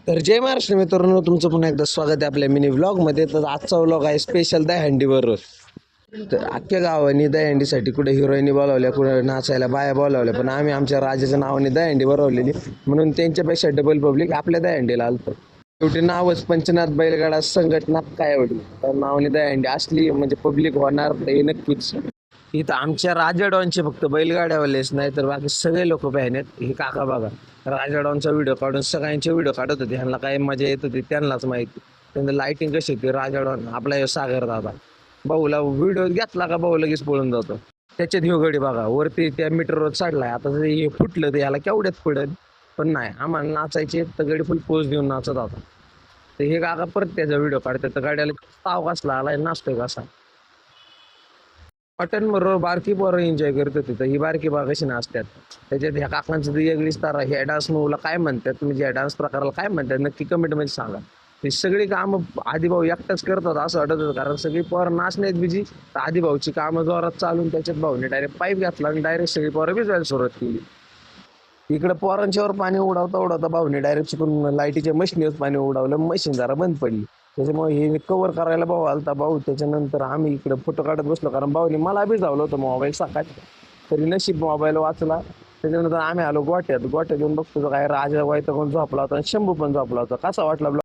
तर जय महाराष्ट्र मित्रांनो, तुमचं पुन्हा एकदा स्वागत आहे आपल्या मिनी व्लॉगमध्ये. तर आजचा व्लॉग आहे स्पेशल दहीहंडीवर. तर अख्ख्या गावाने दहीहंडीसाठी कुठे हिरोईनी बोलावल्या, कुठे नाचायला बाया बोलावल्या, पण आम्ही आमच्या राजाच्या नावाने दहीहंडी भरवलेली म्हणून त्यांच्यापेक्षा डबल पब्लिक आपल्या दहीहंडीला आलतं. शेवटी नावच पंचनाथ बैलगाडा संघटना काय एवढी, तर नावाने दहीहंडी असली म्हणजे पब्लिक होणार हे नक्कीच. इथं आमच्या राजाडॉनचे फक्त बैलगाड्यावालेच नाही तर बाकी सगळे लोक पाहिजे आहेत. हे काका बघा, राजाडॉनचा व्हिडिओ काढून सगळ्यांचे व्हिडिओ काढत होते. ह्यांना काय मजा येत होती त्यांनाच माहिती. त्यांचं लाईटिंग कशी होती. राजाडॉन आपला हे सागर दादा भाऊला व्हिडिओ घेतला का भाऊ लगेच पळून जातो. त्याच्यात ह्यो गडी बघा वरती त्या मीटरवर चढलाय. आता जर हे फुटलं तर ह्याला केवढ्यात पडेल, पण नाही आम्हाला नाचायचे तर गडी फुल पोच देऊन नाचत होता. तर हे काका परत त्याचा व्हिडिओ काढतात. तर गाड्याला ताव कसला आलाय, नाचतोय कसा. हॉटेल बरोबर बारकी पोरं एन्जॉय करत होती. तर ही बारकी बा कशी नाचतात. त्याच्यात ह्या काकांचं ती वेगळीच तारा. ह्या डान्स मूवला काय म्हणतात, म्हणजे या डान्स प्रकाराला काय म्हणतात नक्की कमेंटमध्ये सांगा. ही सगळी कामं आदिभाऊ एकटाच करतात असं वाटत होतं, कारण सगळी पोरं नाचण्यात बिजी. तर आदिभाऊची कामं जोरात चालून त्याच्यात भाऊने डायरेक्ट पाईप घातला आणि डायरेक्ट सगळी पोरं भिजवायला सुरुवात केली. इकडे पोरांच्यावर पाणी उडवता उडवता भाऊने डायरेक्ट शिकून लाईटीच्या मशीनवर पाणी उडवलं. मशीन जरा बंद पडली, त्याच्यामुळे हे कव्हर करायला भाऊ आलता. भाऊ त्याच्यानंतर आम्ही इकडे फोटो काढत बसलो, कारण भाऊने मला बी जावलं होतं मोबाईल सकाळी. तरी नशीब मोबाईल वाचला. त्याच्यानंतर आम्ही आलो गोट्यात. गोट्यात येऊन बघतो काय राजा वायता कोण झोपला होता आणि शंभू पण झोपला होता. कसा वाटला